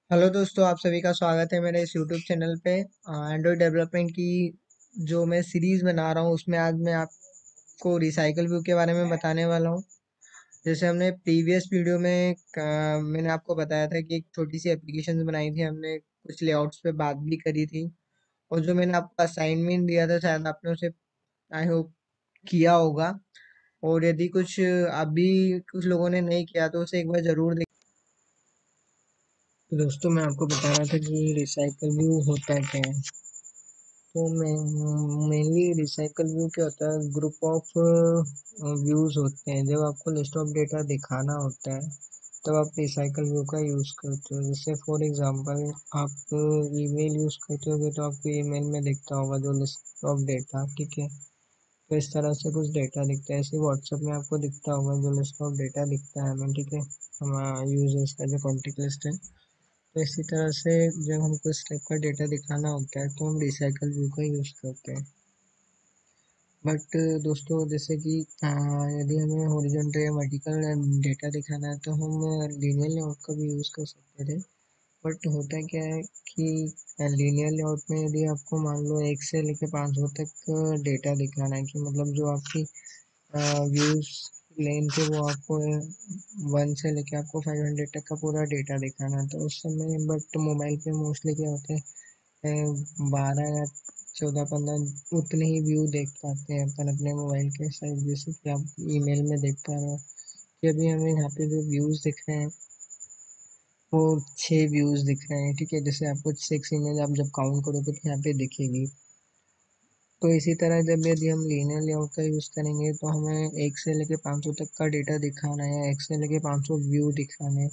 Hello दोस्तों, आप सभी का स्वागत है मेरे इस यूट्यूब चैनल पे। एंड्रॉयड डेवलपमेंट की जो मैं सीरीज़ बना रहा हूँ उसमें आज मैं आपको रिसाइकल व्यू के बारे में बताने वाला हूँ। जैसे हमने प्रीवियस वीडियो में मैंने आपको बताया था कि एक छोटी सी एप्लीकेशन बनाई थी, हमने कुछ लेआउट्स पे बात भी करी थी। और जो मैंने आपको असाइनमेंट दिया था शायद आपने उसे आई होप किया होगा। और यदि कुछ अभी कुछ लोगों ने नहीं किया तो उसे एक बार ज़रूर देख। तो दोस्तों मैं आपको बता रहा था कि रिसाइकल व्यू होता क्या है। तो मेनली रिसाइकल व्यू क्या होता है, ग्रुप ऑफ व्यूज होते हैं। जब आपको लिस्ट ऑफ डेटा दिखाना होता है तब आप रिसाइकल व्यू का यूज़ करते हो। जैसे फॉर एग्जांपल आप ईमेल यूज़ करते होगे तो आपको ईमेल में दिखता होगा जो लिस्ट ऑफ डेटा, ठीक है। तो इस तरह से कुछ डेटा दिखता है। ऐसे व्हाट्सएप में आपको दिखता होगा जो लिस्ट ऑफ डेटा दिखता है हमें, ठीक है, हमारा यूजर्स का जो कॉन्टेक्ट लिस्ट है। तो इसी तरह से जब हमको इस टाइप का डेटा दिखाना होता है तो हम रिसाइकल व्यू का यूज़ करते हैं। बट दोस्तों जैसे कि यदि हमें हॉरिजॉन्टल या वर्टिकल डेटा दिखाना है तो हम लीनियर लेआउट का भी यूज़ कर सकते थे। बट होता क्या है कि लीनियर लेआउट में यदि आपको मान लो 1 से लेकर 500 तक डेटा दिखाना है, कि मतलब जो आपकी व्यूज लेन थे वो आपको 1 से लेके आपको 500 तक का पूरा डेटा दिखाना है, तो उस समय बट मोबाइल पे मोस्टली क्या होता है, 12 या 14-15 उतने ही व्यू देख पाते हैं अपन अपने मोबाइल के साइज, जैसे कि आप ईमेल में देख पा रहे हो कि अभी हमें यहाँ पे जो व्यूज दिख रहे हैं वो 6 व्यूज दिख रहे हैं, ठीक है। जैसे आपको 6 इमेज आप जब काउंट करोगे तो यहाँ पे दिखेगी। तो इसी तरह जब यदि हम लीनियर लेआउट का यूज़ करेंगे तो हमें 1 से लेके 500 तक का डेटा दिखाना है, 1 से लेके 500 व्यू दिखाने हैं।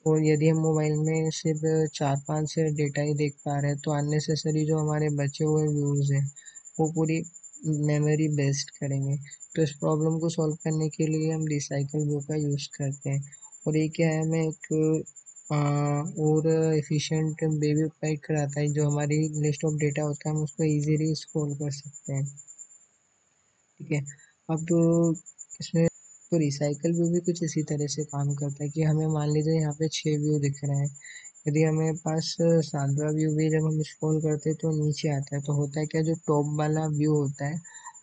और यदि हम मोबाइल में सिर्फ 4-5 से डेटा ही देख पा रहे हैं तो अननेसेसरी जो हमारे बचे हुए व्यूज़ हैं वो पूरी मेमोरी बेस्ट करेंगे। तो इस प्रॉब्लम को सॉल्व करने के लिए हम रिसाइकल व्यू का यूज़ करते हैं। और ये क्या है, हमें एक और एफिशिएंट वे भी प्रोवाइड कराता है। जो हमारी लिस्ट ऑफ डेटा होता है हम उसको इजीली स्क्रॉल कर सकते हैं, ठीक है। अब इसमें तो रिसाइकल व्यू भी कुछ इसी तरह से काम करता है कि हमें मान लीजिए यहाँ पे 6 व्यू दिख रहे हैं। यदि हमें पास 7वां व्यू भी जब हम स्क्रॉल करते हैं तो नीचे आता है, तो होता है क्या, जो टॉप वाला व्यू होता है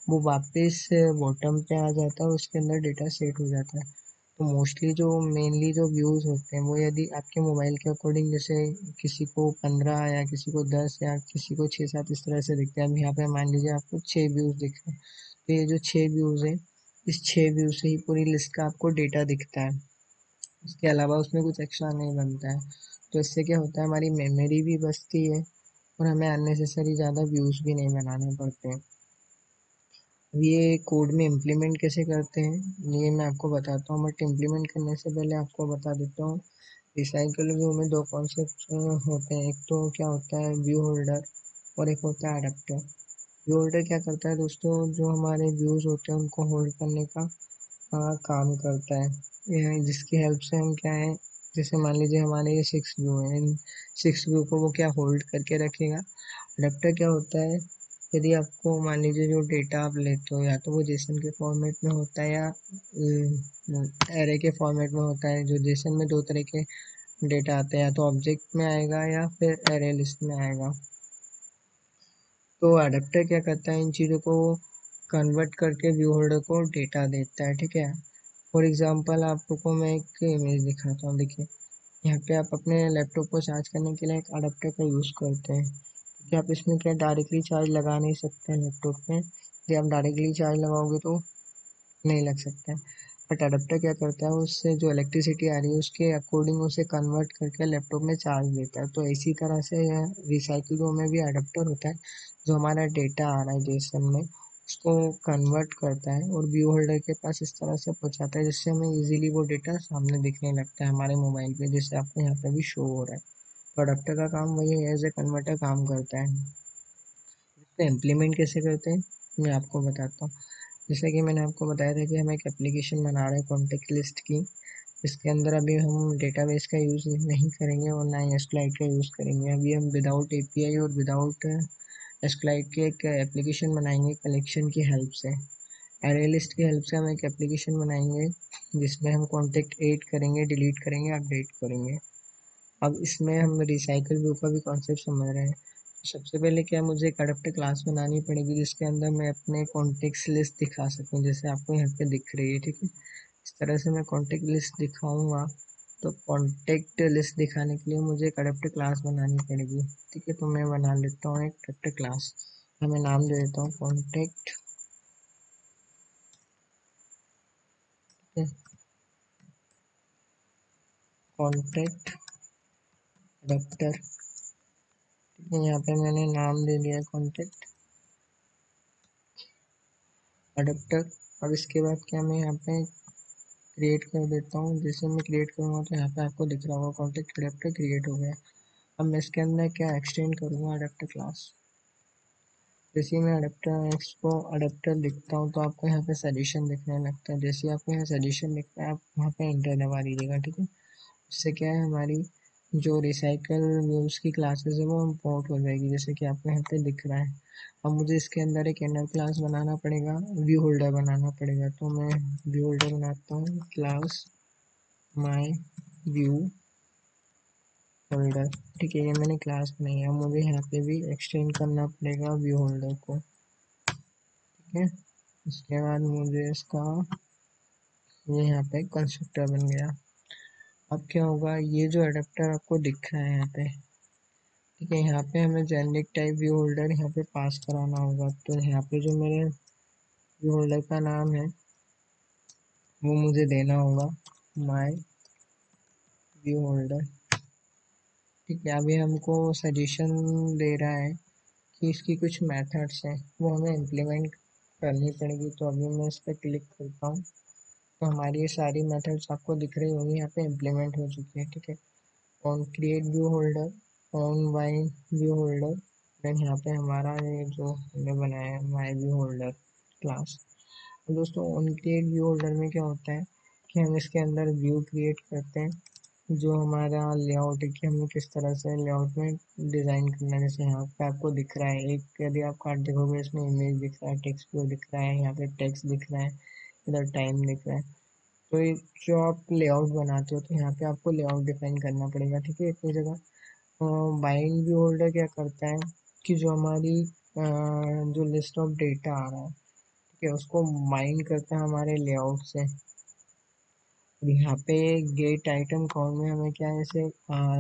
वो वापस बॉटम पे आ जाता है और उसके अंदर डेटा सेट हो जाता है। तो मोस्टली जो मेनली जो व्यूज़ होते हैं वो यदि आपके मोबाइल के अकॉर्डिंग, जैसे किसी को 15 या किसी को 10 या किसी को 6-7 इस तरह से दिखते हैं। अब यहाँ पे मान लीजिए आपको 6 व्यूज़ दिख रहे हैं, तो ये जो 6 व्यूज़ है इस 6 व्यू से ही पूरी लिस्ट का आपको डेटा दिखता है। इसके अलावा उसमें कुछ एक्स्ट्रा नहीं बनता है। तो इससे क्या होता है, हमारी मेमोरी भी बचती है और हमें अननेसेसरी ज़्यादा व्यूज़ भी नहीं बनाने पड़ते हैं। अब ये कोड में इम्प्लीमेंट कैसे करते हैं ये मैं आपको बताता हूँ, बट इम्प्लीमेंट करने से पहले आपको बता देता हूँ। रिसाइकल व्यू में दो कॉन्सेप्ट होते हैं। एक तो क्या होता है व्यू होल्डर, और एक होता है अडेप्टर। व्यू होल्डर क्या करता है दोस्तों, जो हमारे व्यूज़ होते हैं उनको होल्ड करने का काम करता है। जिसकी हेल्प से हम क्या है, जैसे मान लीजिए हमारे ये 6 व्यू हैं, इन 6 व्यू को वो क्या होल्ड करके रखेगा। अडेप्टर क्या होता है, यदि आपको मान लीजिए जो डेटा आप लेते हो या तो वो जेसन के फॉर्मेट में होता है या एरे के फॉर्मेट में होता है। जो जेसन में दो तरह के डेटा आते हैं, या तो ऑब्जेक्ट में आएगा या फिर एरे लिस्ट में आएगा। तो अडेप्टर क्या करता है, इन चीज़ों को कन्वर्ट करके व्यू होल्डर को डेटा देता है, ठीक है। फॉर एग्जांपल आपको मैं एक इमेज दिखाता हूँ, देखिए यहाँ पे आप अपने लैपटॉप को चार्ज करने के लिए एक अडेप्टर का यूज़ करते हैं, क्योंकि आप इसमें क्या डायरेक्टली चार्ज लगा नहीं सकते हैं लैपटॉप में। यदि आप डायरेक्टली चार्ज लगाओगे तो नहीं लग सकता है। बट अडेप्टर क्या करता है, उससे जो इलेक्ट्रिसिटी आ रही है उसके अकॉर्डिंग उसे कन्वर्ट करके लैपटॉप में चार्ज देता है। तो इसी तरह से यह रिसाइकिल में भी अडेप्टर होता है, जो हमारा डेटा आ रहा है जेसन में उसको कन्वर्ट करता है और व्यू होल्डर के पास इस तरह से पहुंचाता है, जिससे हमें इजीली वो डेटा सामने दिखने लगता है हमारे मोबाइल पे, जैसे आपको यहाँ पे भी शो हो रहा है। तो अडेप्टर का काम वही है, एज ए कन्वर्टर काम करता है। तो इम्प्लीमेंट कैसे करते हैं मैं आपको बताता हूँ। जैसे कि मैंने आपको बताया था कि हम एक एप्लीकेशन बना रहे हैं कॉन्टेक्ट लिस्ट की। इसके अंदर अभी हम डेटाबेस का यूज़ नहीं करेंगे और ना ही एसक्लाइड का यूज़ करेंगे। अभी हम विदाउट एपीआई और विदाउट एसक्लाइड के एक एप्लीकेशन बनाएंगे कलेक्शन की हेल्प से। एरे लिस्ट की हेल्प से हम एक एप्लीकेशन बनाएंगे जिसमें हम कॉन्टेक्ट ऐड करेंगे, डिलीट करेंगे, अपडेट करेंगे। अब इसमें हम रिसाइकल व्यू का भी कॉन्सेप्ट समझ रहे हैं। सबसे पहले क्या, मुझे एक अडप्टर क्लास बनानी पड़ेगी जिसके अंदर मैं अपने कॉन्टेक्ट लिस्ट दिखा सकूं, जैसे आपको यहाँ पे दिख रही है, ठीक है। इस तरह से मैं कॉन्टेक्ट लिस्ट दिखाऊंगा। तो कॉन्टेक्ट लिस्ट दिखाने के लिए मुझे एक अडप्टर क्लास बनानी पड़ेगी, ठीक है। तो मैं बना लेता हूँ एक अडप्टर क्लास, मैं नाम दे देता हूँ कॉन्टेक्ट, कॉन्टेक्ट अडप्टर, ठीक है। यहाँ पे मैंने नाम दे दिया कॉन्टेक्ट अडप्टर। अब इसके बाद क्या, मैं यहाँ पे क्रिएट कर देता हूँ। जैसे मैं क्रिएट करूँगा तो यहाँ पे आपको दिख रहा होगा कॉन्टेक्ट अडप्टर क्रिएट हो गया। अब मैं इसके अंदर क्या एक्सटेंड करूँगा, अडप्टर क्लास। जैसे ही मैं अडप्टर एक्स को अडप्टर लिखता हूँ तो आपको यहाँ पे सजेशन दिखने लगता है। जैसे ही आपको यहाँ सजेशन दिखता है आप वहाँ पे इंटर दबा दीजिएगा, ठीक है। उससे क्या है, हमारी जो रिसाइकल व्यूज की क्लासेस है वो इम्पोर्ट हो जाएगी, जैसे कि आपको यहाँ पे दिख रहा है। अब मुझे इसके अंदर एक इनर क्लास बनाना पड़ेगा, व्यू होल्डर बनाना पड़ेगा। तो मैं व्यू होल्डर बनाता हूँ, क्लास माई व्यू होल्डर, ठीक है। ये मैंने क्लास बनाई है। मुझे यहाँ पे भी एक्सटेंड करना पड़ेगा व्यू होल्डर को, ठीक है। इसके बाद मुझे इसका ये यहाँ पे कंस्ट्रक्टर बन गया। अब क्या होगा, ये जो अडेप्टर आपको दिख रहा है यहाँ पे, ठीक है, यहाँ पे हमें जेनेरिक टाइप व्यू होल्डर यहाँ पे पास कराना होगा। तो यहाँ पे जो मेरे व्यू होल्डर का नाम है वो मुझे देना होगा माय व्यू होल्डर, ठीक है। अभी हमको सजेशन दे रहा है कि इसकी कुछ मेथड्स हैं वो हमें इम्प्लीमेंट करनी पड़ेगी। तो अभी मैं इस पर क्लिक करता हूँ तो हमारी ये सारी मेथड्स आपको दिख रही होंगी, यहाँ पे इम्प्लीमेंट हो चुकी है, ठीक है। On create view holder, on वाइन व्यू होल्डर, देन यहाँ पे हमारा ये जो हमने बनाया है माई व्यू होल्डर क्लास। तो दोस्तों ऑन क्रिएट व्यू होल्डर में क्या होता है कि हम इसके अंदर व्यू क्रिएट करते हैं, जो हमारा लेआउट है कि हमें किस तरह से लेआउट में डिज़ाइन करना है। जैसे यहाँ पे आपको दिख रहा है, एक यदि आप कार्ड देखोगे इसमें इमेज दिख रहा है, टेक्स्ट व्यू दिख रहा है, यहाँ पे टेक्स्ट दिख रहा है, इधर टाइम दिख रहा है। तो ये जो आप लेआउट बनाते हो तो यहाँ पे आपको लेआउट डिफाइन करना पड़ेगा, ठीक है, इतनी जगह। बाइंड व्यू होल्डर क्या करता है कि जो हमारी जो लिस्ट ऑफ डेटा आ रहा है, ठीक है, उसको बाइंड करता है हमारे लेआउट से। यहाँ पे गेट आइटम कॉल में हमें क्या है, जैसे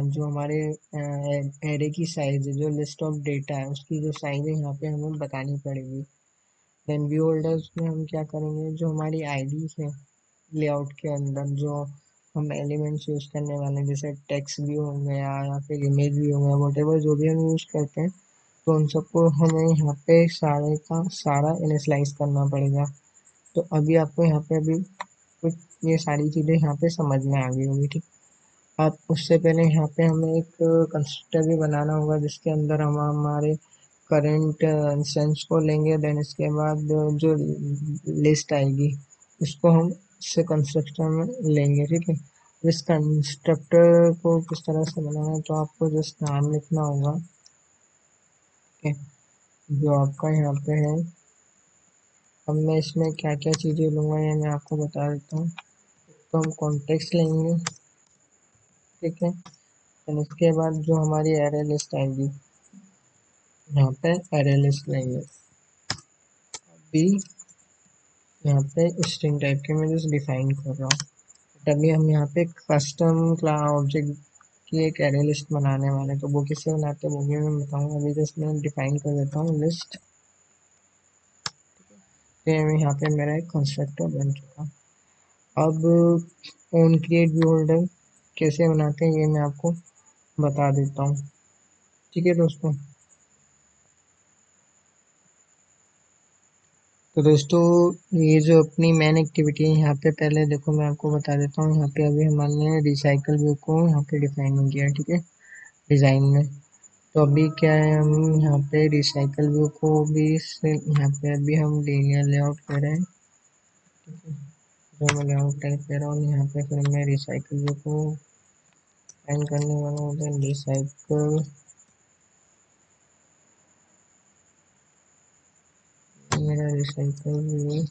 जो हमारे एरे की साइज है, जो लिस्ट ऑफ डेटा है उसकी जो साइज है यहाँ पे हमें बतानी पड़ेगी। देन व्यू होल्डर्स में हम क्या करेंगे, जो हमारी आईडी है लेआउट के अंदर जो हम एलिमेंट्स यूज करने वाले हैं, जैसे टेक्स्ट व्यू हो गया या फिर इमेज व्यू हो गया, वटेवर जो भी हम यूज करते हैं, तो उन सबको हमें यहाँ पे सारे का सारा इनिशलाइज करना पड़ेगा। तो अभी आपको यहाँ पे अभी कुछ ये सारी चीज़ें यहाँ पे समझ में आ गई होगी, ठीक। अब उससे पहले यहाँ पे हमें एक कंस्ट्रक्टर भी बनाना होगा जिसके अंदर हम हमारे करंट इंस्टेंस को लेंगे। देन इसके बाद जो लिस्ट आएगी उसको हम इससे कंस्ट्रक्टर में लेंगे, ठीक है। इस कंस्ट्रक्टर को किस तरह से बनाना है, तो आपको जस्ट नाम लिखना होगा, ठीक है, जो आपका यहाँ पे है। अब मैं इसमें क्या क्या चीज़ें लूँगा ये मैं आपको बता देता हूँ। तो हम कॉन्टेक्स्ट लेंगे, ठीक है। और उसके बाद जो हमारी एरे लिस्ट आएगी यहाँ पे एरे लिस्ट लेंगे। अभी यहाँ पे स्ट्रिंग टाइप के मैं जस्ट डिफाइन कर रहा हूँ। तभी हम यहाँ पे कस्टम क्लास ऑब्जेक्ट की एक एरे लिस्ट बनाने वाले हैं। तो वो किससे बनाते हैं वो भी मैं बताऊँगा। अभी जस्ट मैं डिफाइन कर देता हूँ लिस्ट। तो यहाँ पे मेरा एक कंस्ट्रक्टर बन चुका। अब ऑन क्रिएट व्यू होल्डर कैसे बनाते हैं ये मैं आपको बता देता हूँ, ठीक है दोस्तों। तो दोस्तों ये जो अपनी मेन एक्टिविटी है यहाँ पे पहले देखो मैं आपको बता देता हूँ। यहाँ पे अभी हमने रिसाइकल व्यू को यहाँ पे डिफाइन नहीं किया, ठीक है, डिज़ाइन में। तो अभी क्या है, हम यहाँ पे रिसाइकल व्यू को भी यहाँ पे अभी हम लीनियर लेआउट कर रहे हैं, ठीक है। जो मैं लेआउट टाइप कर रहा हूँ यहाँ पे, फिर मैं रिसाइकल व्यू को डिफाइन करने वाला हूँ। रिसाइकल मेरा रिसाइकल व्यू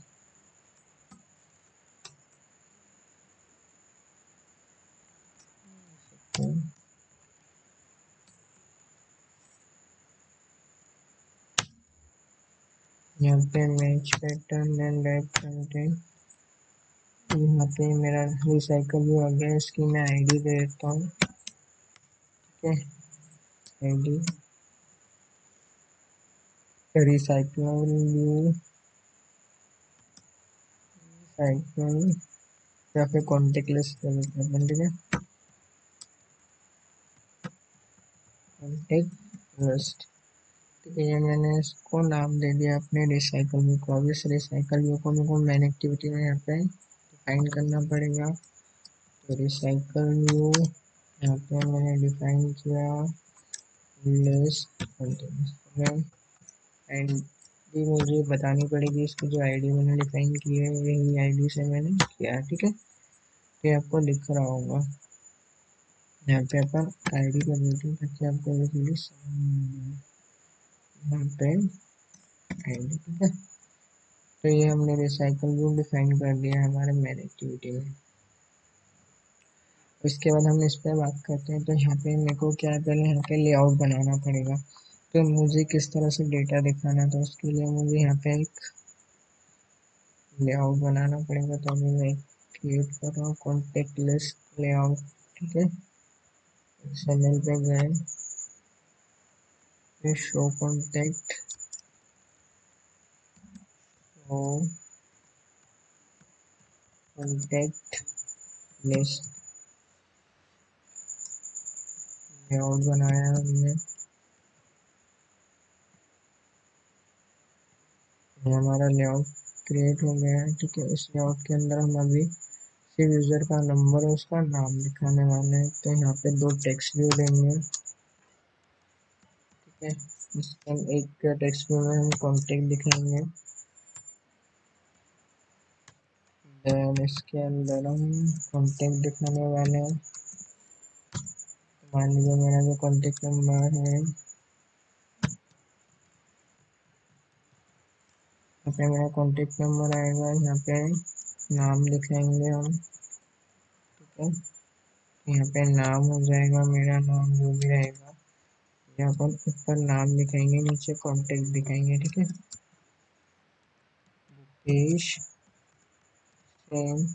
यहाँ पे match pattern and wrap content, यहाँ पे मेरा रिसाइकल भी आ गया, इसकी मैं आईडी दे देता हूँ। ठीक है, आईडी रिसाइकल साइकिल या फिर कॉन्टेक्ट लिस्ट दे देते हैं। ठीक है, कॉन्टेक्ट लिस्ट। ठीक है, ये मैंने इसको नाम दे दिया अपने रिसाइकल व्यू को। अब इस रिसाइकल व्यू को मेरे को मेन एक्टिविटी में यहाँ पे डिफाइन करना पड़ेगा। तो रिसाइकल व्यू यहाँ पे मैंने डिफाइन किया लिस्ट एंड भी मुझे बतानी पड़ेगी इसकी जो आईडी मैंने डिफाइन की है, यही आईडी से मैंने किया है। ठीक है, तो ये आपको लिख रहा होगा यहाँ पे अपन आईडी कर देते हैं ताकि आपको इजीली यहाँ पे आईडी। ठीक है, तो ये हमने रिसाइकल व्यू डिफाइन कर दिया है हमारे मेन एक्टिविटी में। उसके बाद हम इस पर बात करते हैं। तो यहाँ पे मेरे को क्या है, पहले यहाँ पे लेआउट बनाना पड़ेगा। तो मुझे किस तरह से डेटा दिखाना है, तो उसके लिए मुझे यहाँ पे एक लेआउट बनाना पड़ेगा। तो अभी मैं क्रिएट कर रहा हूँ कॉन्टेक्ट लिस्ट लेआउट। ठीक है, XML पे गए, फिर show contact, show contact list layout बनाया हमने। ये हमारा लेआउट क्रिएट हो गया है। ठीक है, इस लेआउट के अंदर हम अभी सिर्फ यूजर का नंबर और उसका नाम दिखाने वाले हैं। तो यहाँ पे दो टेक्स्ट व्यू देंगे। ठीक है, इसके हम एक टेक्स्ट व्यू में हम कॉन्टेक्ट दिखाएंगे, देन इसके अंदर हम कॉन्टेक्ट दिखाने वाले हैं। मान लीजिए मेरा जो कॉन्टेक्ट नंबर है, यहाँ पे मेरा कॉन्टेक्ट नंबर आएगा, यहाँ पे नाम दिखाएंगे हम। ठीक है, यहाँ पे नाम हो जाएगा, मेरा नाम जो भी रहेगा यहाँ पर ऊपर नाम दिखाएंगे, नीचे कॉन्टेक्ट दिखाएंगे। ठीक है, पेश सेम।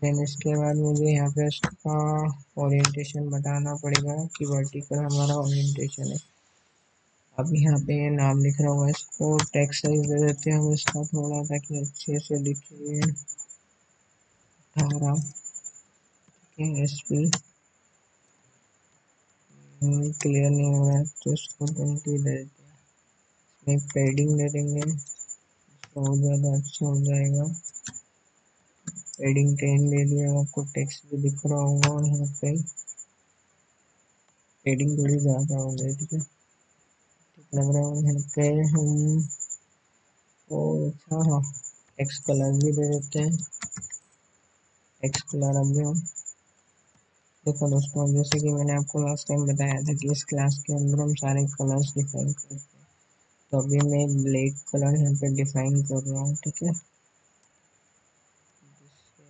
देन इसके बाद मुझे यहाँ पे इसका ओरिएंटेशन बताना पड़ेगा कि वर्टिकल हमारा ओरिएंटेशन है। अब यहाँ पे ये नाम लिख रहा होगा, इसको टेक्स्ट साइज दे देते हैं हम इसका थोड़ा, ताकि अच्छे से दिखे। 18 SP क्लियर नहीं हो रहा है तो इसको 20 दे देते हैं। एक पेडिंग दे देंगे, बहुत ज़्यादा अच्छा हो जाएगा। पेडिंग 10 दे दिया, आपको टेक्स्ट भी दिख रहा होगा। और यहाँ पे पेडिंग थोड़ी ज़्यादा हो गई। ठीक है, लग रहा है यहाँ पे हम ओ अच्छा, हाँ टेक्स्ट कलर भी दे देते हैं। टेक्स्ट कलर अभी हम देखो दोस्तों, जैसे कि मैंने आपको लास्ट टाइम बताया था कि इस क्लास के अंदर हम सारे कलर्स डिफाइन करते हैं। तो अभी मैं ब्लैक कलर यहाँ पे डिफाइन कर रहा हूँ। ठीक है,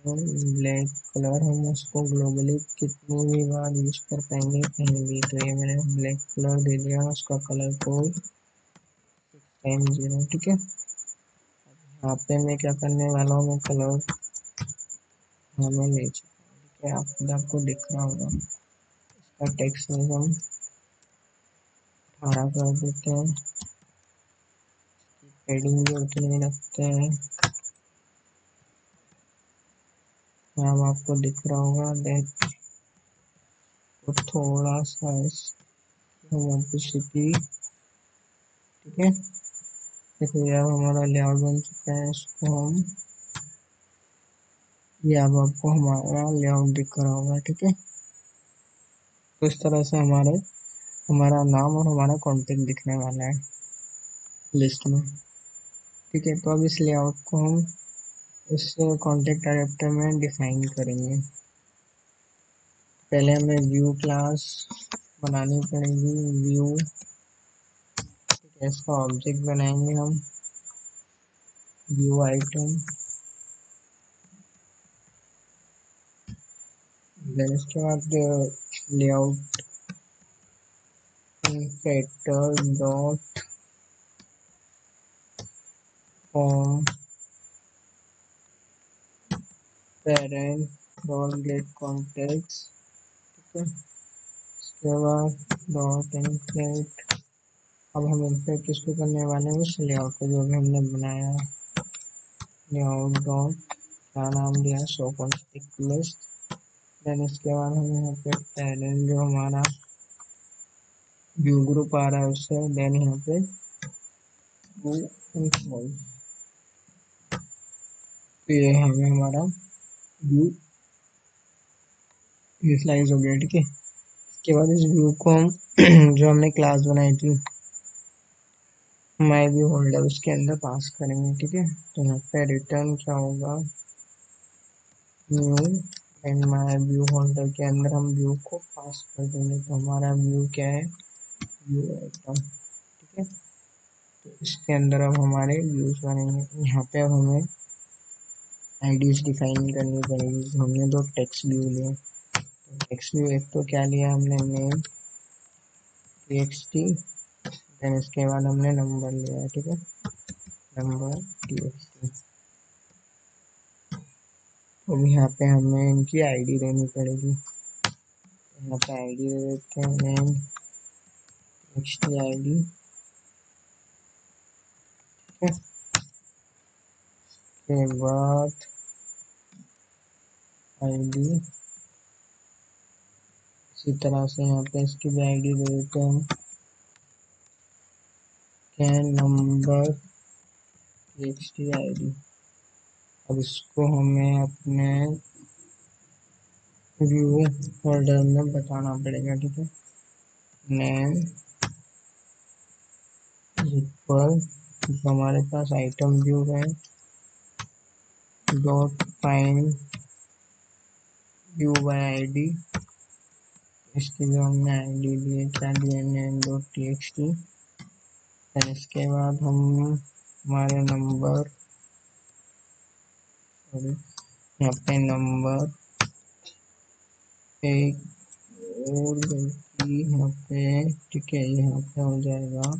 ब्लैक कलर हम उसको ग्लोबली कितनी भी बार यूज कर पाएंगे कहीं भी। तो ये मैंने ब्लैक कलर दे दिया, उसका कलर कोड M0। ठीक है, यहाँ पे मैं क्या करने वाला हूँ, मैं कलर हमें ले चुका हूँ। ठीक है, आपको दिख रहा होगा। इसका टेक्स्ट साइज हम 18 कर देते हैं, हेडिंग भी उतनी ही रखते हैं। यहाँ आपको दिख रहा होगा, देख तो थोड़ा सा सिटी। ठीक है, देखो ये अब हमारा लेआउट बन चुका है। इसको हम, ये अब आपको हमारा लेआउट दिख रहा होगा। ठीक है, तो इस तरह से हमारा नाम और हमारा कॉन्टेक्ट दिखने वाला है लिस्ट में। ठीक है, तो अब इस लेआउट को हम इस कॉन्टेक्ट एडेप्टर में डिफाइन करेंगे। पहले हमें व्यू क्लास बनानी पड़ेगी, व्यू। ठीक है, इसका ऑब्जेक्ट बनाएंगे हम व्यू आइटम। देन इसके बाद layout factor dot form parent dot gate contact, ठीक है। इसके बाद डॉट इनफेक्ट, अब हम इनफेक्ट किसको करने वाले हैं, उस लेआउट को जो भी हमने बनाया, लेआउट डॉट क्या नाम दिया, शो कॉन्टेक्ट लिस्ट। देन इसके बाद हम यहाँ पे पेरेंट जो हमारा व्यू ग्रुप आ रहा है उससे, देन यहाँ पे व्यू इनफॉर्म, तो ये हमें हमारा व्यू इनिशियलाइज हो गया, ठीक है। इसके बाद इस व्यू को हम जो हमने क्लास बनाई थी माई व्यू होल्डर, उसके अंदर पास करेंगे, ठीक है। तो यहाँ पे रिटर्न क्या होगा, new, and my view holder के अंदर हम व्यू को पास कर देंगे, तो हमारा व्यू क्या है, व्यू आइटम, ठीक है। तो इसके अंदर अब हमारे व्यूज बनेंगे। यहाँ पे अब हमें आईडीज डिफाइन करनी पड़ेगी, तो हमने दो टेक्स्ट व्यू लिए, तो टेक्स्ट व्यू एक तो क्या लिया हमने, नेम टीएक्सटी, देन इसके बाद हमने नंबर लिया है, ठीक है, नंबर टीएक्सटी। तो यहाँ पे हमें इनकी आईडी देनी पड़ेगी, यहाँ पे आईडी दे देते हैं, नेम टीएक्सटी आईडी, ठीक है। के बाद आईडी, इसी तरह से यहाँ पे इसकी भी आईडी दे देते हैं हम, कैन नंबर टीएक्सटी आईडी। अब इसको हमें अपने व्यू फोल्डर में बताना पड़ेगा, ठीक है। नेम इक्वल, जो हमारे पास आइटम व्यू है, dot find view bye ID, इसकी जो हमने आईडी दी है क्या दिया, नेम डॉट टीएक्सटी। फिर इसके बाद हम हमारे नंबर, सॉरी यहाँ पे नंबर, एक और गलती यहाँ पे, ठीक है, यहाँ पे हो जाएगा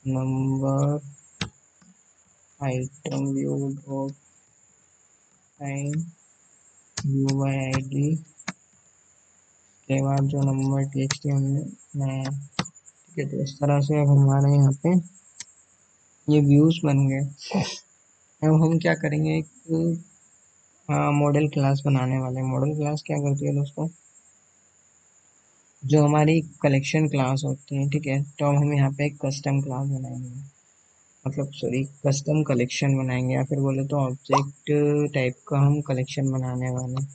number item view dot find view bye ID के बाद जो नंबर टीएक्सटी हमने बनाया, ठीक है। तो इस तरह से अब हमारे यहाँ पे ये व्यूज बन गए। अब हम क्या करेंगे, एक मॉडल क्लास बनाने वाले हैं। मॉडल क्लास क्या करती है दोस्तों, जो हमारी कलेक्शन क्लास होती है, ठीक है, तो हम यहाँ पे एक कस्टम क्लास बनाएंगे, मतलब सॉरी कस्टम कलेक्शन बनाएंगे, या फिर बोले तो ऑब्जेक्ट टाइप का हम कलेक्शन बनाने वाले हैं।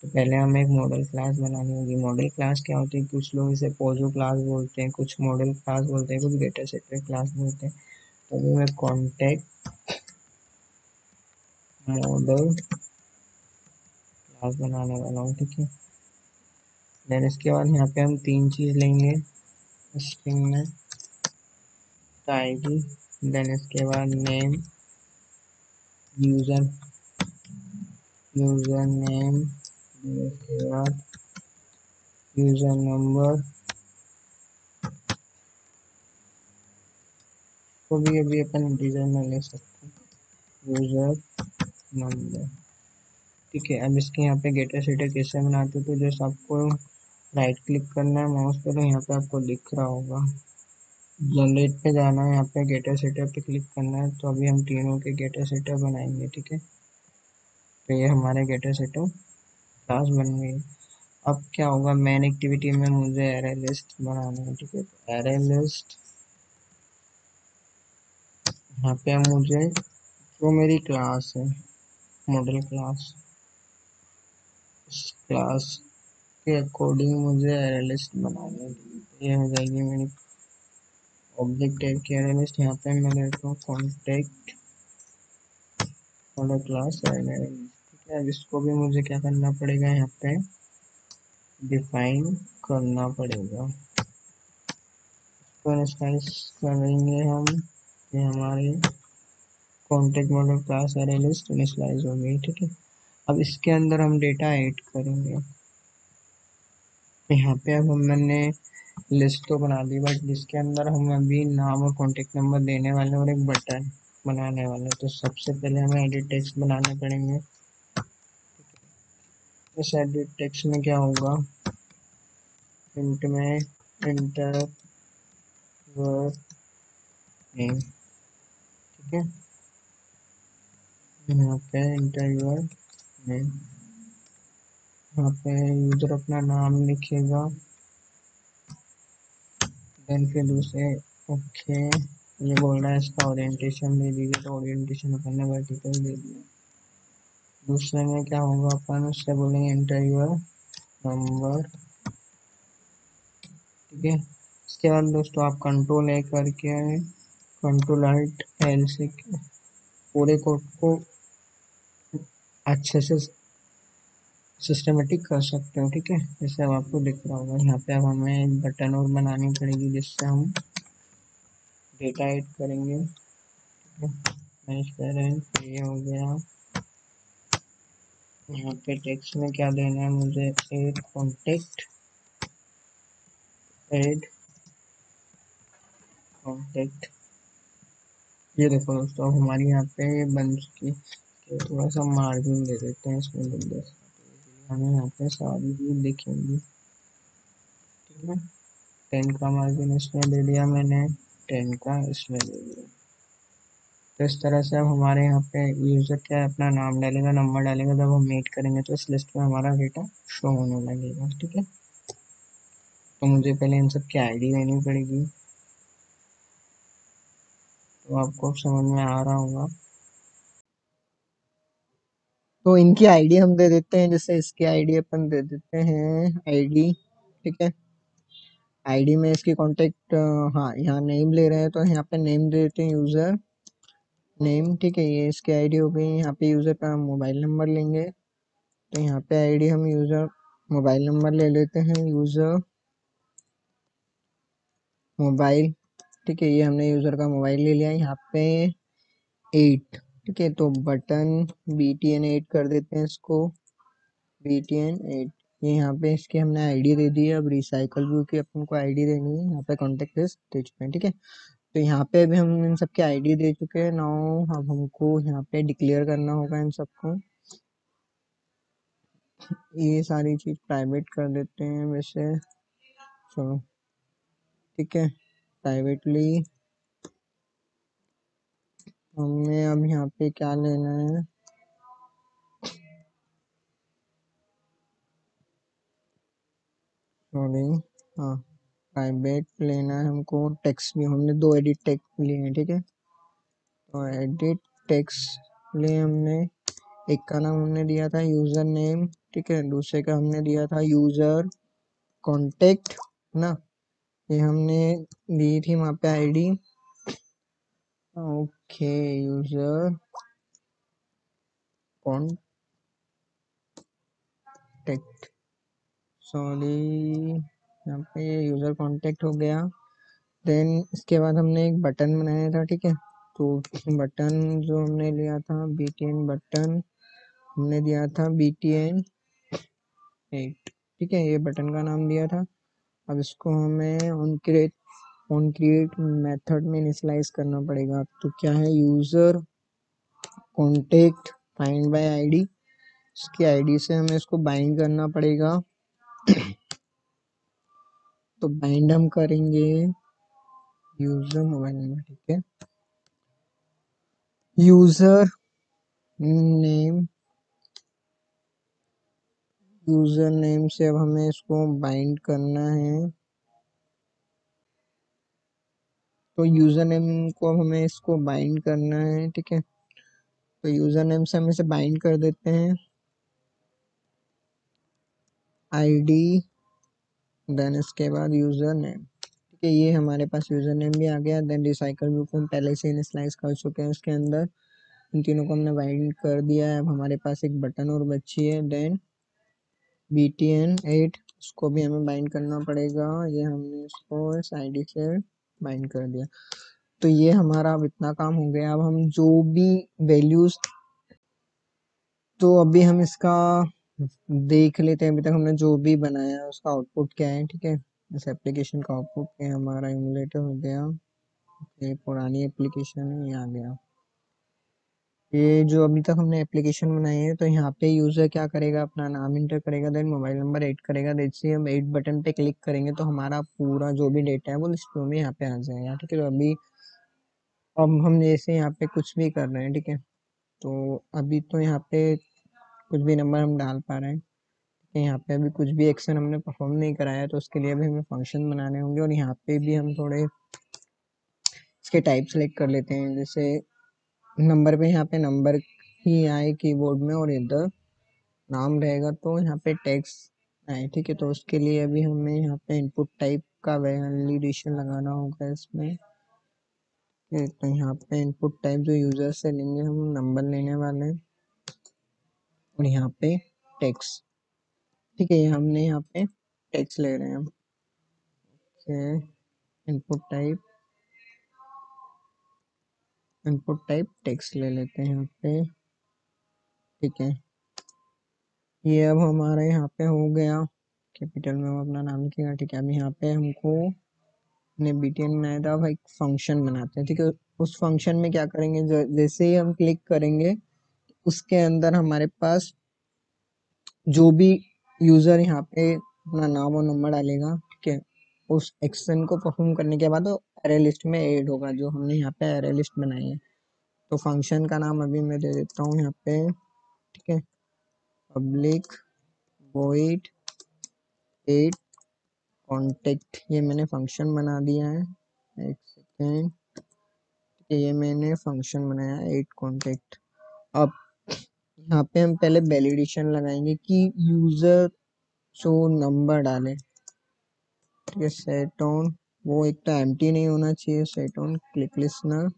तो पहले हमें एक मॉडल क्लास बनानी होगी। मॉडल क्लास क्या होती है, कुछ लोग इसे पोजो क्लास बोलते हैं, कुछ मॉडल क्लास बोलते हैं, कुछ डेटा सेट क्लास बोलते हैं। तो अभी मैं कॉन्टेक्ट मॉडल क्लास बनाने वाला हूँ, ठीक है। देन इसके बाद यहाँ पे हम तीन चीज लेंगे स्ट्रिंग में, आईडी, देन इसके बाद नेम, यूजर यूजर नेम, इसके बाद यूजर नंबर, को भी अभी अपन इंटीजर में ले सकते हैं, यूजर नंबर, ठीक है। अब इसके यहाँ पे गेटर सेटर कैसे बनाते, तो जैसे आपको राइट क्लिक करना है माउस पे, तो यहाँ पे आपको दिख रहा होगा, जनरेट पे जाना है, यहाँ पे गेटर सेटर पे क्लिक करना है। तो अभी हम तीनों के गेटर सेटर बनाएंगे, ठीक है। तो ये हमारे गेटर सेटर क्लास बन गई। अब क्या होगा, मेन एक्टिविटी में मुझे एरे लिस्ट बनाना है, ठीक है। तो एरे लिस्ट, यहाँ पे मुझे जो मेरी क्लास है मॉडल क्लास, इस क्लास के अकॉर्डिंग मुझे एरे लिस्ट बनानी है। ये हो जाएगी मेरी ऑब्जेक्ट टाइप की एरे लिस्ट। यहाँ पे मैं लेता हूँ contact model class array list, ठीक है। अब इसको भी मुझे क्या करना पड़ेगा, यहाँ पे डिफाइन करना पड़ेगा। तो इनिशियलाइज करेंगे हम, ये हमारी contact model class array list initialize हो गई, ठीक है। अब इसके अंदर हम डेटा ऐड करेंगे। यहाँ पे अब मैंने लिस्ट तो बना दी, बट जिसके अंदर हम अभी नाम और कॉन्टेक्ट नंबर देने वाले हैं और एक बटन बनाने वाले हैं। तो सबसे पहले हमें एडिट टेक्स्ट बनाने पड़ेंगे। इस एडिट टेक्स्ट में क्या होगा, इंट में इंटर योर नेम, ठीक है। यहाँ पे इंटर योर नेम, यहाँ पे यूजर अपना नाम लिखेगा, देन फिर दूसरे ओके, ये बोल रहा है इसका ओरिएंटेशन दे दीजिए, तो ओरिएंटेशन अपन ने वर्टिकल दे दिया। दूसरे में क्या होगा, अपन उससे बोलेंगे इंटर योर नंबर, ठीक है। इसके बाद दोस्तों आप कंट्रोल ए करके कंट्रोल अल्ट एल से पूरे कोड को अच्छे से सिस्टमेटिक कर सकते हो, ठीक है। जैसे अब आपको दिख रहा होगा, यहाँ पे अब हमें एक बटन और बनानी पड़ेगी जिससे हम डेटा ऐड करेंगे, ठीक है। मैच पेरेंट ये हो गया। यहाँ पे टेक्स्ट में क्या देना है मुझे, ऐड कॉन्टेक्ट, ऐड कॉन्टेक्ट। ये देखो दोस्तों, अब हमारी यहाँ पे बन चुकी है। थोड़ा सा मार्जिन दे देते हैं इसमें, हमें यहाँ पे सारी चीज दिखेंगी, ठीक है। 10 का मार्जिन इसमें दे दिया मैंने, 10 का इसमें दे दिया। तो इस तरह से अब हमारे यहाँ पे यूजर क्या है, अपना नाम डालेगा, नंबर डालेगा, जब हम मीट करेंगे तो इस लिस्ट में हमारा डेटा शो होने लगेगा, ठीक है। तो मुझे पहले इन सब की आईडी देनी पड़ेगी, तो आपको समझ में आ रहा होगा। तो इनकी आईडी हम दे देते हैं, जैसे इसकी आईडी अपन दे देते हैं आईडी, ठीक है। आईडी में इसकी कांटेक्ट, हाँ यहाँ नेम ले रहे हैं तो यहाँ पे नेम दे देते हैं, यूजर नेम, ठीक है। ये इसकी आईडी हो गई। यहाँ पे यूजर का मोबाइल नंबर लेंगे, तो यहाँ पे आईडी हम यूजर मोबाइल नंबर ले लेते हैं, यूजर मोबाइल, ठीक है। ये हमने यूजर का मोबाइल ले लिया। यहाँ पे 8, ठीक है। तो बटन BTN 8 कर देते हैं इसको, BTN 8। ये यहाँ पे इसकी हमने आईडी दे दी है। अब रिसाइकल व्यू की अपन को आईडी देनी है, यहाँ पे कॉन्टेक्ट लिस्ट दे चुके हैं, ठीक है। तो यहाँ पे भी हम इन सबके आईडी दे चुके हैं। नाउ अब हमको यहाँ पे डिक्लेयर करना होगा इन सबको। ये सारी चीज प्राइवेट कर देते हैं वैसे, चलो ठीक है। प्राइवेटली हमें अब यहाँ पे क्या लेना है, सॉरी, हाँ प्राइवेट लेना है हमको। टेक्स्ट भी हमने 2 एडिट टेक्स्ट लिए हैं, ठीक है। तो एडिट टेक्स्ट लिए हमने, एक का नाम हमने दिया था यूजर नेम, ठीक है। दूसरे का हमने दिया था यूजर कॉन्टेक्ट ना, ये हमने दी थी वहाँ पे ID, okay. User contact, sorry, यहाँ पे यूजर कॉन्टेक्ट हो गया। देन इसके बाद हमने एक बटन बनाया था, ठीक है। तो बटन जो हमने लिया था BTN बटन, हमने दिया था BTN 8, ठीक है। ये बटन का नाम दिया था। अब इसको हमें ऑन क्रिएट मेथड में इनिशियलाइज करना पड़ेगा। तो क्या है, user contact find by ID, इसकी आईडी से हमें इसको बाइंड करना पड़ेगा। तो बाइंड हम करेंगे यूजर मोबाइल नंबर, ठीक है। यूजर नेम, यूजर नेम से अब हमें इसको बाइंड करना है। तो यूजर नेम को अब हमें इसको बाइंड करना है, ठीक है। तो यूजर नेम से हम इसे बाइंड कर देते हैं, आईडी, देन इसके बाद यूजर नेम, ठीक है। ये हमारे पास यूजर नेम भी आ गया। देन रिसाइकल व्यू को हम पहले से इनिशियलाइज कर चुके हैं उसके अंदर, इन तीनों को हमने बाइंड कर दिया है। अब हमारे पास एक बटन और बची है, देन BTN 8, उसको भी हमें बाइंड करना पड़ेगा। ये हमने इसको इस आईडी से बाइंड कर दिया। तो ये हमारा अब इतना काम हो गया। अब हम जो भी वैल्यूज, तो अभी हम इसका देख लेते हैं, अभी तक हमने जो भी बनाया उसका आउटपुट क्या है, ठीक है। इस एप्लीकेशन का आउटपुट क्या है, हमारा इमुलेटर हो गया, ये पुरानी एप्लीकेशन है, ये आ गया। ये जो अभी तक हमने एप्लीकेशन बनाई है, तो यहाँ पे यूजर क्या करेगा, अपना नाम इंटर करेगा, देन मोबाइल नंबर ऐड करेगा, जैसे हम ऐड बटन पे क्लिक करेंगे तो हमारा पूरा जो भी डेटा है वो लिस्ट में यहाँ पे आ जाएगा। ठीक है, तो अभी अब हम जैसे यहाँ पे कुछ भी कर रहे हैं, ठीक है, तो अभी तो यहाँ पे कुछ भी नंबर हम डाल पा रहे हैं। यहाँ पे अभी कुछ भी एक्शन हमने परफॉर्म नहीं कराया, तो उसके लिए भी हमें फंक्शन बनाने होंगे, और यहाँ पे भी हम थोड़े इसके टाइप सेलेक्ट कर लेते हैं। जैसे नंबर पे यहाँ पे नंबर ही आए कीबोर्ड में, और इधर नाम रहेगा तो यहाँ पे टेक्स्ट आए। ठीक है, तो उसके लिए अभी हमें यहाँ पे इनपुट टाइप का वैलिडेशन लगाना होगा इसमें। तो यहाँ पे इनपुट टाइप जो यूजर से लेंगे हम नंबर लेने वाले हैं, और यहाँ पे टेक्स्ट। ठीक है, ये हमने यहाँ पे टेक्स्ट ले रहे हैं हम। इनपुट टाइप टेक्स्ट ले लेते हैं यहाँ पे। ठीक है, ये अब हमारा यहाँ पे हो गया, कैपिटल में हम अपना नाम लिखेगा। ठीक है, अब यहाँ पे हमको ने बीटीएन बनाया था, अब एक फंक्शन बनाते हैं। ठीक है, उस फंक्शन में क्या करेंगे, जैसे ही हम क्लिक करेंगे उसके अंदर हमारे पास जो भी यूजर यहाँ पे अपना नाम और नंबर डालेगा, ठीक है, उस एक्शन को परफॉर्म करने के बाद वो अरे लिस्ट में ऐड होगा, जो हमने यहाँ पे अरे लिस्ट बनाई है। तो फंक्शन का नाम अभी मैं दे देता हूँ यहाँ पे। ठीक है, पब्लिक वॉइड एड कॉन्टेक्ट, ये मैंने फंक्शन बना दिया है। एक सेकेंड, ये मैंने फंक्शन बनाया है एड कॉन्टेक्ट। अब यहाँ पे हम पहले वैलिडेशन लगाएंगे कि यूजर जो नंबर डाले, ठीक है, सेट ऑन, वो एक तो एम्प्टी नहीं होना चाहिए, सेट ऑन क्लिक लिसनर।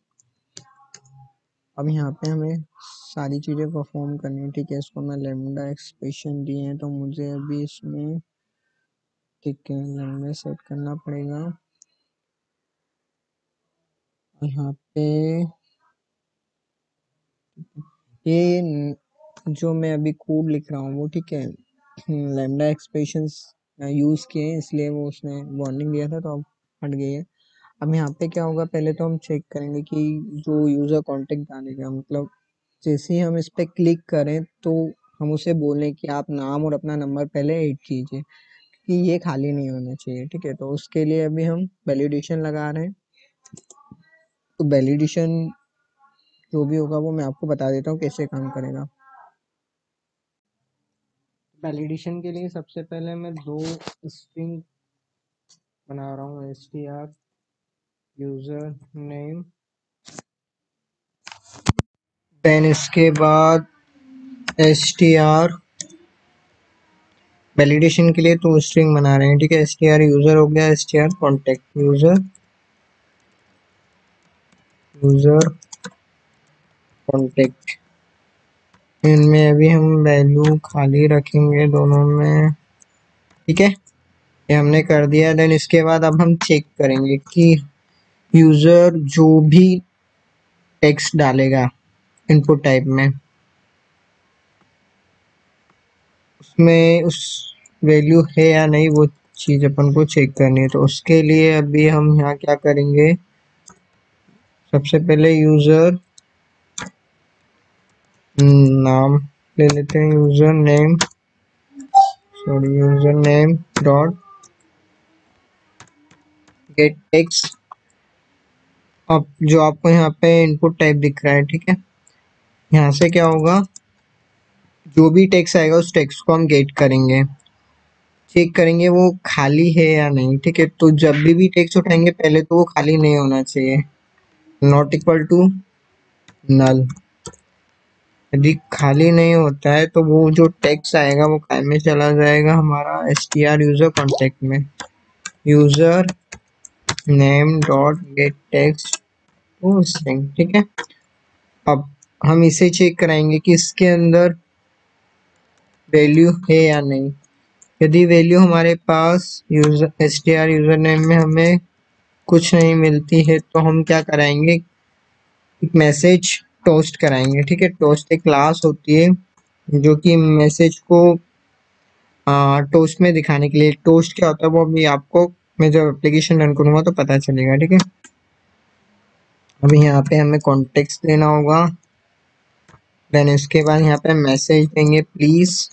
अब यहाँ पे हमें सारी चीजें परफॉर्म करनी है। ठीक है, इसको मैं लैम्डा एक्सप्रेशन दिए हैं, तो मुझे अभी इसमें, ठीक है, लैम्डा सेट करना पड़ेगा। यहाँ पे ये जो मैं अभी कोड लिख रहा हूँ वो, ठीक है, लैम्डा एक्सप्रेशंस यूज किए हैं, इसलिए वो उसने वार्निंग दिया था, तो अब हट गई है। अब यहाँ पे क्या होगा, पहले तो हम चेक करेंगे कि जो यूजर कांटेक्ट डालेगा, मतलब जैसे ही हम इस पे क्लिक करें तो हम उसे बोलें कि आप नाम और अपना नंबर पहले ऐड कीजिए, कि ये खाली नहीं होना चाहिए। ठीक है, तो उसके लिए अभी हम वैलिडेशन लगा रहे हैं। तो वैलिडेशन जो भी होगा वो मैं आपको बता देता हूँ कैसे काम करेगा। वैलिडेशन के लिए सबसे पहले मैं दो स्ट्रिंग बना रहा हूँ, str यूजर नेम, देन इसके बाद str वैलिडेशन के लिए तो स्ट्रिंग बना रहे हैं। ठीक है, str यूजर हो गया, str कॉन्टेक्ट यूजर कॉन्टेक्ट, इनमें अभी हम वैल्यू खाली रखेंगे दोनों में। ठीक है, ये हमने कर दिया। देन इसके बाद अब हम चेक करेंगे कि यूजर जो भी टेक्स्ट डालेगा इनपुट टाइप में, उसमें उस वैल्यू है या नहीं, वो चीज अपन को चेक करनी है। तो उसके लिए अभी हम यहाँ क्या करेंगे, सबसे पहले यूजर नाम ले लेते हैं, user name dot get text. अब जो आपको यहाँ पे इनपुट टाइप दिख रहा है, ठीक है, यहाँ से क्या होगा, जो भी टेक्स्ट आएगा उस टेक्स्ट को हम गेट करेंगे, चेक करेंगे वो खाली है या नहीं। ठीक है, तो जब भी टेक्स्ट उठाएंगे पहले तो वो खाली नहीं होना चाहिए, नॉट इक्वल टू नल। यदि खाली नहीं होता है तो वो जो टेक्स्ट आएगा वो काय में चला जाएगा, हमारा str यूजर कॉन्टेक्ट में, user name dot get text to string. ठीक है, अब हम इसे चेक कराएंगे कि इसके अंदर वैल्यू है या नहीं। यदि वैल्यू हमारे पास यूजर str यूजर नेम में हमें कुछ नहीं मिलती है तो हम क्या कराएंगे, एक मैसेज टोस्ट कराएंगे। ठीक है, टोस्ट एक क्लास होती है जो कि मैसेज को टोस्ट में दिखाने के लिए, टोस्ट क्या होता है वो अभी आपको मैं जब एप्लीकेशन रन करूंगा तो पता चलेगा। ठीक है, अभी यहाँ पे हमें कॉन्टेक्स्ट देना होगा, देन इसके बाद यहाँ पे मैसेज देंगे प्लीज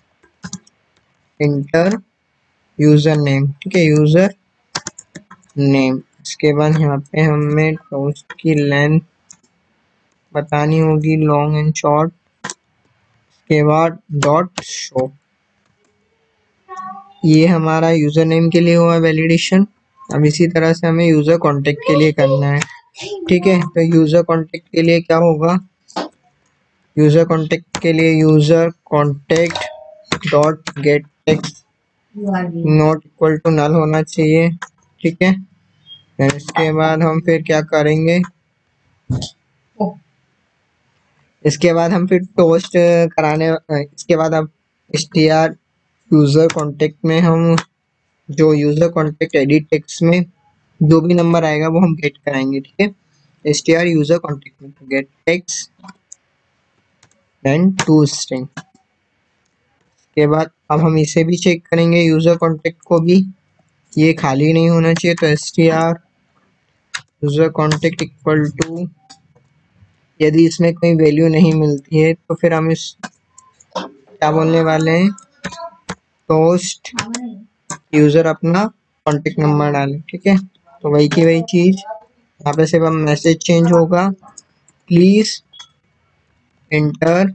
इंटर यूजर नेम, ठीक है, यूजर नेम। इसके बाद यहाँ पे हमें टोस्ट की लेंथ बतानी होगी, लॉन्ग एंड शॉर्ट। के बाद डॉट शो, ये हमारा यूजर नेम के लिए हुआ वैलिडेशन। अब इसी तरह से हमें यूजर कांटेक्ट के लिए करना है, ठीक है। तो यूजर कांटेक्ट के लिए क्या होगा, यूजर कांटेक्ट के लिए user contact dot get text not equal to null होना चाहिए, ठीक है। फिर इसके बाद हम फिर क्या करेंगे, इसके बाद हम फिर टोस्ट कराने, इसके बाद अब str यूजर कांटेक्ट में हम जो यूजर कांटेक्ट एडिट टेक्स्ट में जो भी नंबर आएगा वो हम गेट कराएंगे, ठीक है। str यूजर कांटेक्ट में get text and to string. के बाद अब हम इसे भी चेक करेंगे, यूजर कांटेक्ट को भी, ये खाली नहीं होना चाहिए। तो str user contact equal to, यदि इसमें कोई वैल्यू नहीं मिलती है तो फिर हम इस क्या बोलने वाले हैं, टोस्ट यूजर अपना कांटेक्ट नंबर डालें, ठीक है। तो वही की वही चीज यहाँ पे सिर्फ हम मैसेज चेंज होगा, please inter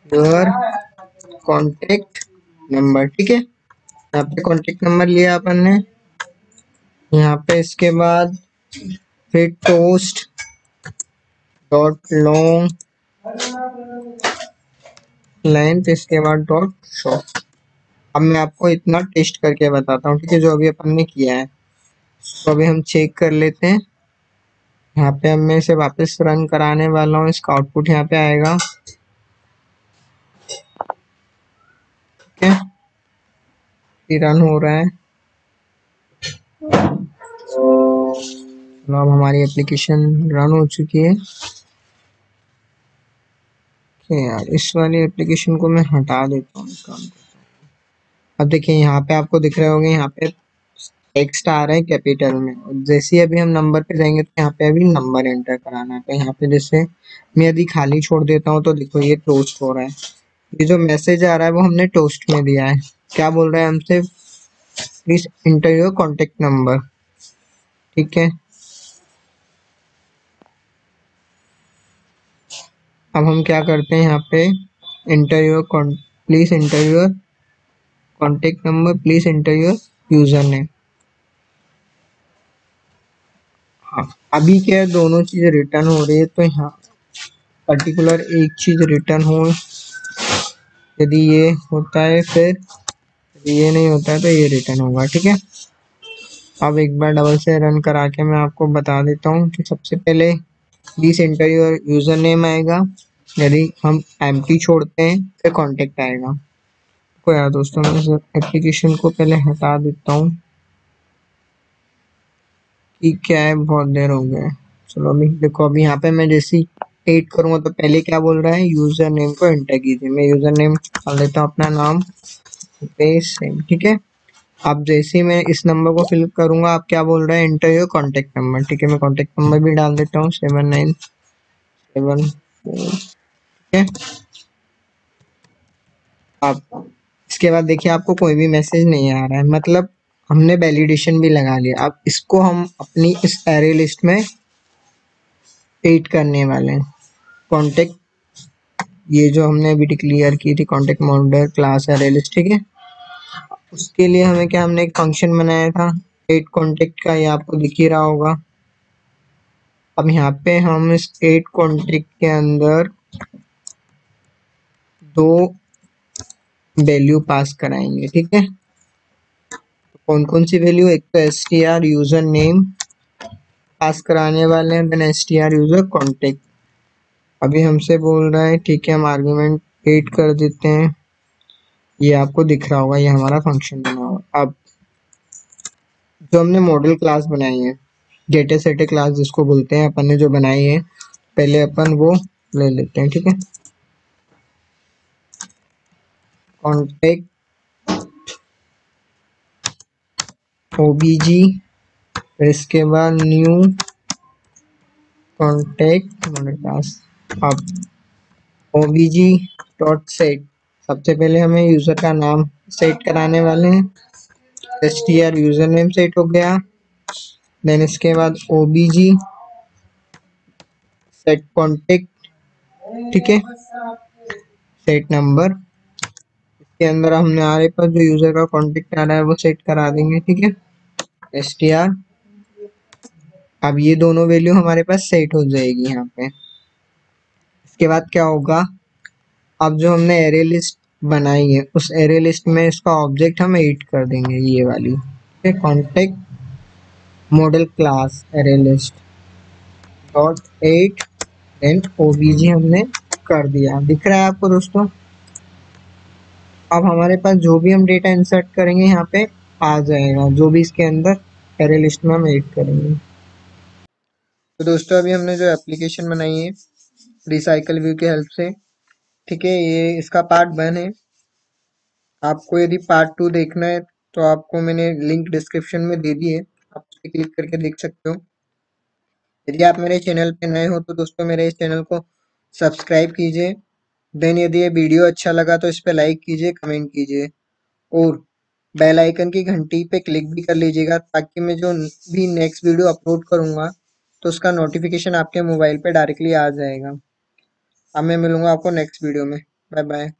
your contact number, ठीक है। यहाँ पे कांटेक्ट नंबर लिया अपन ने, यहाँ पे इसके बाद फिर टोस्ट डॉट लॉन्ग लेंथ, इसके बाद डॉट शो। अब मैं आपको इतना टेस्ट करके बताता हूँ, ठीक है, जो अभी अपन ने किया है। तो अभी हम चेक कर लेते हैं, यहाँ पे अब मैं इसे वापस रन कराने वाला हूँ, इसका आउटपुट यहाँ पे आएगा, ठीक है, रन हो रहा है। अब हमारी एप्लीकेशन रन हो चुकी है। यार इस वाली एप्लीकेशन को मैं हटा देता हूँ काम। अब देखिए यहाँ पे आपको दिख रहे होंगे, यहाँ पे टेक्स्ट आ रहा है कैपिटल में, और जैसे ही अभी हम नंबर पे जाएंगे तो यहाँ पे अभी नंबर एंटर कराना है। तो यहाँ पे जैसे मैं यदि खाली छोड़ देता हूँ तो देखो ये टोस्ट हो रहा है, ये जो मैसेज आ रहा है वो हमने टोस्ट में दिया है। क्या बोल रहा है हमसे, please inter your contact number, ठीक है। अब हम क्या करते हैं, यहाँ पे inter your please inter your contact number, please inter your user name. हाँ, अभी क्या है, दोनों चीजें रिटर्न हो रही है, तो यहाँ पर्टिकुलर एक चीज रिटर्न हो, यदि ये होता है फिर, यदि ये नहीं होता है तो ये रिटर्न होगा, ठीक है। अब एक बार डबल से रन करा के मैं आपको बता देता हूँ कि सबसे पहले please enter your user name आएगा, यदि हम एम्प्टी छोड़ते हैं फिर कांटेक्ट आएगा। तो यार दोस्तों मैं इस एप्लीकेशन को पहले हटा देता हूँ कि क्या है, बहुत देर हो गया है। चलो अभी देखो, अभी यहाँ पे मैं जैसे एड करूँगा तो पहले क्या बोल रहा है, यूजर नेम को एंटर कीजिए। मैं यूजर नेम डाल देता हूँ अपना नाम, सेम, ठीक है। अब जैसे ही मैं इस नंबर को फिल करूंगा, आप क्या बोल रहे हैं, एंटर योर कॉन्टेक्ट नंबर, ठीक है। मैं कॉन्टेक्ट नंबर भी डाल देता हूँ 7974, ठीक है। अब इसके बाद देखिए आपको कोई भी मैसेज नहीं आ रहा है, मतलब हमने वैलिडेशन भी लगा लिया। अब इसको हम अपनी इस एरे लिस्ट में एड करने वाले हैं। कॉन्टेक्ट, ये जो हमने अभी डिक्लेयर की थी contact model class array list, ठीक है। उसके लिए हमें क्या, हमने एक फंक्शन बनाया था एड कॉन्टेक्ट का, ये आपको दिख ही रहा होगा। अब यहाँ पे हम इस एड कॉन्टेक्ट के अंदर दो वैल्यू पास कराएंगे, ठीक है। तो कौन कौन सी वैल्यू, एक तो str यूजर नेम पास कराने वाले हैं, देन str यूजर कांटेक्ट। अभी हमसे बोल रहा है, ठीक है, हम आर्गुमेंट 8 कर देते हैं, ये आपको दिख रहा होगा, ये हमारा फंक्शन बना हुआ। अब जो हमने मॉडल क्लास बनाई है, गेटे सेटे क्लास जिसको बोलते हैं, अपन ने जो बनाई है, पहले अपन वो ले लेते हैं, ठीक है। कॉन्टेक्ट ओबीजी, फिर इसके बाद न्यू कॉन्टेक्ट मॉडल क्लास। अब obg डॉट सेट, सबसे पहले हमें यूजर का नाम सेट कराने वाले हैं। str यूजर नेम सेट हो गया। देन इसके बाद obg सेट कॉन्टेक्ट, ठीक है, सेट नंबर, इसके अंदर हमने हमारे पास जो यूजर का कॉन्टेक्ट आ रहा है वो सेट करा देंगे, ठीक है। str, अब ये दोनों वैल्यू हमारे पास सेट हो जाएगी यहाँ पे। इसके बाद क्या होगा, अब जो हमने एरे लिस्ट बनाई है उस एरे लिस्ट में इसका ऑब्जेक्ट हम एड कर देंगे, ये वाली, ठीक है। Contact model class array list dot add, then OBJ हमने कर दिया, दिख रहा है आपको दोस्तों। अब हमारे पास जो भी हम डेटा इंसर्ट करेंगे यहाँ पे आ जाएगा, जो भी इसके अंदर एरे लिस्ट में हम ऐड करेंगे। तो दोस्तों अभी हमने जो एप्लीकेशन बनाई है रिसाइकल व्यू की हेल्प से, ठीक है, ये इसका पार्ट 1 है। आपको यदि पार्ट 2 देखना है तो आपको मैंने लिंक डिस्क्रिप्शन में दे दी है, आप उस पर क्लिक करके देख सकते हो। यदि आप मेरे चैनल पे नए हो तो दोस्तों मेरे इस चैनल को सब्सक्राइब कीजिए। देन यदि ये वीडियो अच्छा लगा तो इस पर लाइक कीजिए, कमेंट कीजिए और बेल आइकन की घंटी पे क्लिक भी कर लीजिएगा, ताकि मैं जो भी नेक्स्ट वीडियो अपलोड करूंगा तो उसका नोटिफिकेशन आपके मोबाइल पे डायरेक्टली आ जाएगा। अब मैं मिलूंगा आपको नेक्स्ट वीडियो में। Bye bye.